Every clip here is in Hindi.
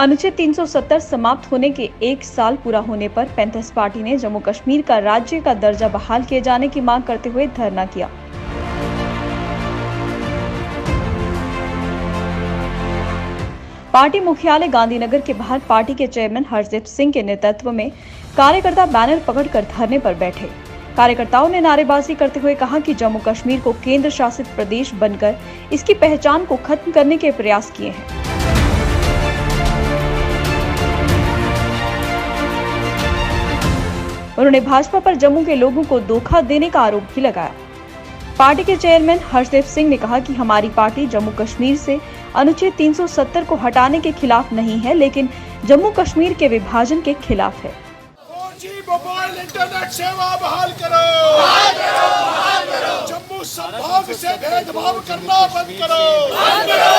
अनुच्छेद 370 समाप्त होने के एक साल पूरा होने पर पैंथर्स पार्टी ने जम्मू कश्मीर का राज्य का दर्जा बहाल किए जाने की मांग करते हुए धरना किया। पार्टी मुख्यालय गांधीनगर के बाहर पार्टी के चेयरमैन हरदीप सिंह के नेतृत्व में कार्यकर्ता बैनर पकड़कर धरने पर बैठे। कार्यकर्ताओं ने नारेबाजी करते हुए कहा कि जम्मू कश्मीर को केंद्र शासित प्रदेश बनकर इसकी पहचान को खत्म करने के प्रयास किए हैं। उन्होंने भाजपा पर जम्मू के लोगों को धोखा देने का आरोप भी लगाया। पार्टी के चेयरमैन हरदीप सिंह ने कहा कि हमारी पार्टी जम्मू कश्मीर से अनुच्छेद 370 को हटाने के खिलाफ नहीं है, लेकिन जम्मू कश्मीर के विभाजन के खिलाफ है। मोबाइल इंटरनेट सेवा बहाल करो, जम्मू संभाग से भेदभाव करना बंद करो,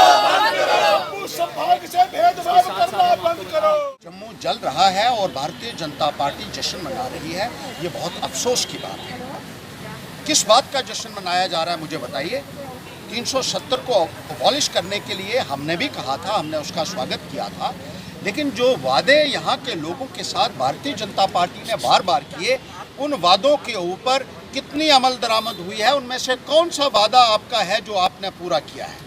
जम्मू संभाग से भेदभाव करना बंद करो। जम्मू जल रहा है और भारतीय जनता पार्टी जश्न मना रही है। ये बहुत अफसोस की बात है। किस बात का जश्न मनाया जा रहा है मुझे बताइए। 370 को अबॉलिश करने के लिए हमने भी कहा था, हमने उसका स्वागत किया था, लेकिन जो वादे यहाँ के लोगों के साथ भारतीय जनता पार्टी ने बार बार किए, उन वादों के ऊपर कितनी अमल दरामद हुई है, उनमें से कौन सा वादा आपका है जो आपने पूरा किया है।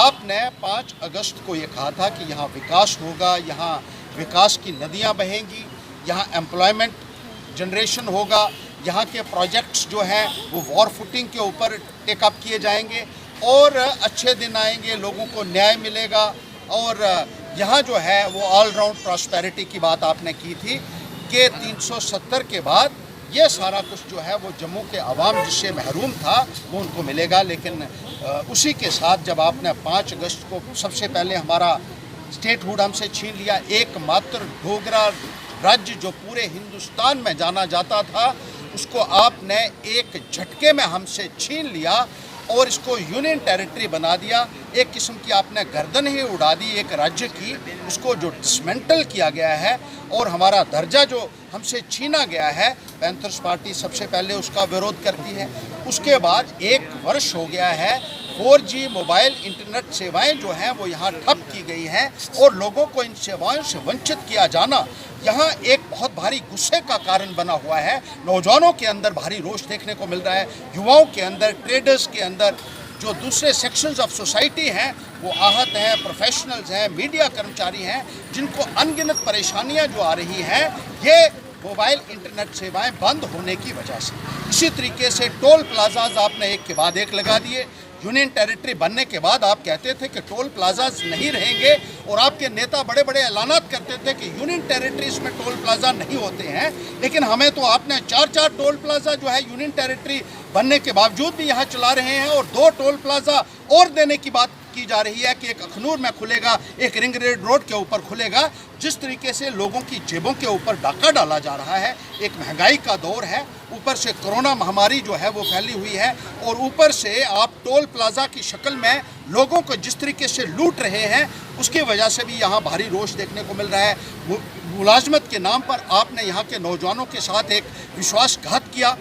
आपने 5 अगस्त को ये कहा था कि यहाँ विकास होगा, यहाँ विकास की नदियाँ बहेंगी, यहाँ एम्प्लॉयमेंट जनरेशन होगा, यहाँ के प्रोजेक्ट्स जो हैं वो वॉर फुटिंग के ऊपर टेकअप किए जाएंगे और अच्छे दिन आएंगे, लोगों को न्याय मिलेगा और यहाँ जो है वो ऑल राउंड प्रॉस्पेरिटी की बात आपने की थी कि 370 के बाद ये सारा कुछ जो है वो जम्मू के अवाम जिससे महरूम था वो उनको मिलेगा। लेकिन उसी के साथ जब आपने 5 अगस्त को सबसे पहले हमारा स्टेटहुड हमसे छीन लिया, एकमात्र डोगरा राज्य जो पूरे हिंदुस्तान में जाना जाता था उसको आपने एक झटके में हमसे छीन लिया और इसको यूनियन टेरिटरी बना दिया। एक किस्म की आपने गर्दन ही उड़ा दी एक राज्य की, उसको जो डिसमेंटल किया गया है और हमारा दर्जा जो हमसे छीना गया है, पैंथर्स पार्टी सबसे पहले उसका विरोध करती है। उसके बाद 1 वर्ष हो गया है, 4G मोबाइल इंटरनेट सेवाएं जो हैं वो यहाँ ठप की गई हैं और लोगों को इन सेवाओं से वंचित किया जाना यहाँ एक बहुत भारी गुस्से का कारण बना हुआ है। नौजवानों के अंदर भारी रोष देखने को मिल रहा है, युवाओं के अंदर, ट्रेडर्स के अंदर, जो दूसरे सेक्शंस ऑफ सोसाइटी हैं वो आहत हैं, प्रोफेशनल्स हैं, मीडिया कर्मचारी हैं, जिनको अनगिनत परेशानियां जो आ रही हैं ये मोबाइल इंटरनेट सेवाएं बंद होने की वजह से। इसी तरीके से टोल प्लाजाज आपने एक के बाद एक लगा दिए। यूनियन टेरिटरी बनने के बाद आप कहते थे कि टोल प्लाजाज नहीं रहेंगे और आपके नेता बड़े बड़े ऐलानात करते थे कि यूनियन टेरिटरीज में टोल प्लाजा नहीं होते हैं, लेकिन हमें तो आपने 4 टोल प्लाजा जो है यूनियन टेरिटरी बनने के बावजूद भी यहाँ चला रहे हैं और 2 टोल प्लाजा और देने की बात की जा रही है कि एक अखनूर में खुलेगा, एक रिंग रोड के ऊपर खुलेगा। जिस तरीके से लोगों की जेबों के ऊपर डाका डाला जा रहा है, एक महंगाई का दौर है, ऊपर से कोरोना महामारी जो है वो फैली हुई है और ऊपर से आप टोल प्लाजा की शक्ल में लोगों को जिस तरीके से लूट रहे हैं उसकी वजह से भी यहाँ भारी रोष देखने को मिल रहा है। मुलाजमत के नाम पर आपने यहाँ के नौजवानों के साथ एक विश्वासघात किया।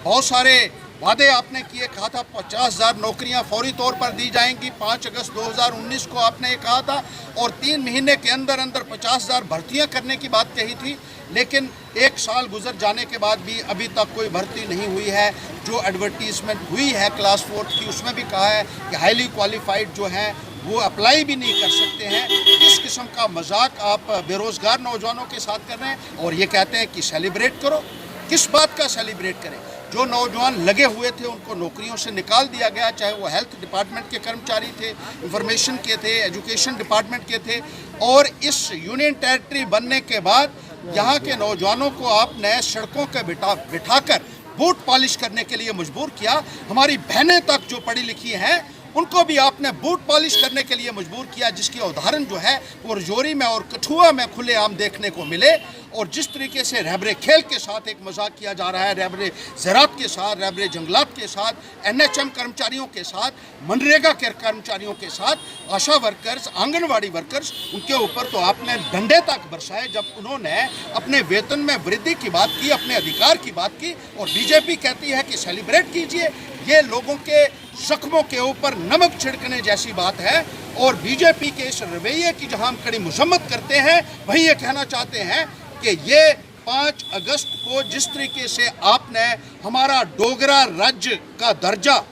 बहुत सारे वादे आपने किए, कहा था 50,000 नौकरियां फौरी तौर पर दी जाएंगी। 5 अगस्त 2019 को आपने ये कहा था और 3 महीने के अंदर अंदर 50,000 भर्तियां करने की बात कही थी, लेकिन 1 साल गुजर जाने के बाद भी अभी तक कोई भर्ती नहीं हुई है। जो एडवर्टीजमेंट हुई है क्लास 4 की उसमें भी कहा है कि हाईली क्वालिफाइड जो हैं वो अप्लाई भी नहीं कर सकते हैं। इस किस्म का मजाक आप बेरोज़गार नौजवानों के साथ कर रहे हैं और ये कहते हैं कि सेलिब्रेट करो। किस बात का सेलिब्रेट करें? जो नौजवान लगे हुए थे उनको नौकरियों से निकाल दिया गया, चाहे वो हेल्थ डिपार्टमेंट के कर्मचारी थे, इंफॉर्मेशन के थे, एजुकेशन डिपार्टमेंट के थे। और इस यूनियन टेरिटरी बनने के बाद यहाँ के नौजवानों को आपने सड़कों के बिठाकर बूट पॉलिश करने के लिए मजबूर किया। हमारी बहनें तक जो पढ़ी लिखी हैं उनको भी आपने बूट पॉलिश करने के लिए मजबूर किया, जिसकी उदाहरण जो है वो रजौरी में और कठुआ में खुलेआम देखने को मिले। और जिस तरीके से रहबरे खेल के साथ एक मजाक किया जा रहा है, रहबरे ज़राअत के साथ, रहबरे जंगलात के साथ, NHM कर्मचारियों के साथ, मनरेगा के कर्मचारियों के साथ, आशा वर्कर्स, आंगनवाड़ी वर्कर्स, उनके ऊपर तो आपने डंडे तक बरसाए जब उन्होंने अपने वेतन में वृद्धि की बात की, अपने अधिकार की बात की। और बीजेपी कहती है कि सेलिब्रेट कीजिए। ये लोगों के जख्मों के ऊपर नमक छिड़कने जैसी बात है। और बीजेपी के इस रवैये की जहां हम कड़ी मजम्मत करते हैं, वहीं ये कहना चाहते हैं कि ये 5 अगस्त को जिस तरीके से आपने हमारा डोगरा राज्य का दर्जा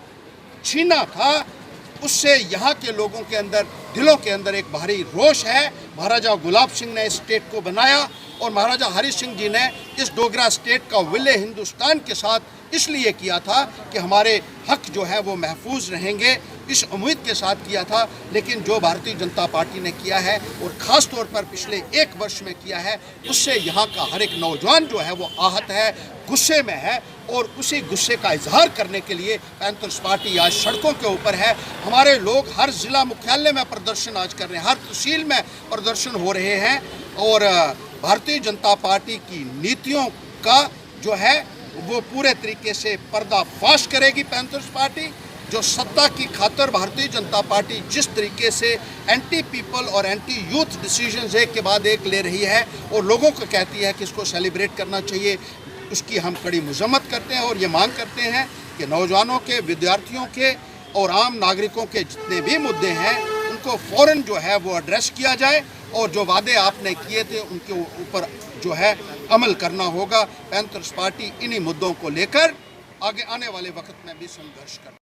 छीना था, उससे यहाँ के लोगों के अंदर, दिलों के अंदर एक भारी रोष है। महाराजा गुलाब सिंह ने इस स्टेट को बनाया और महाराजा हरि सिंह जी ने इस डोगरा स्टेट का विलय हिंदुस्तान के साथ इसलिए किया था कि हमारे हक जो है वो महफूज रहेंगे, इस उम्मीद के साथ किया था। लेकिन जो भारतीय जनता पार्टी ने किया है और ख़ास तौर पर पिछले 1 वर्ष में किया है, उससे यहाँ का हर एक नौजवान जो है वो आहत है, गुस्से में है। और उसी गुस्से का इजहार करने के लिए पैंथर्स पार्टी आज सड़कों के ऊपर है। हमारे लोग हर ज़िला मुख्यालय में प्रदर्शन आज कर रहे हैं, हर तहसील में प्रदर्शन हो रहे हैं। और भारतीय जनता पार्टी की नीतियों का जो है वो पूरे तरीके से पर्दाफाश करेगी पैंथर्स पार्टी। जो सत्ता की खातर भारतीय जनता पार्टी जिस तरीके से एंटी पीपल और एंटी यूथ डिसीजंस एक के बाद एक ले रही है और लोगों को कहती है कि इसको सेलिब्रेट करना चाहिए, उसकी हम कड़ी मजम्मत करते हैं। और ये मांग करते हैं कि नौजवानों के, विद्यार्थियों के और आम नागरिकों के जितने भी मुद्दे हैं उनको फ़ौरन जो है वो एड्रेस किया जाए और जो वादे आपने किए थे उनके ऊपर जो है अमल करना होगा। पैंथर्स पार्टी इन्हीं मुद्दों को लेकर आगे आने वाले वक्त में भी संघर्ष कर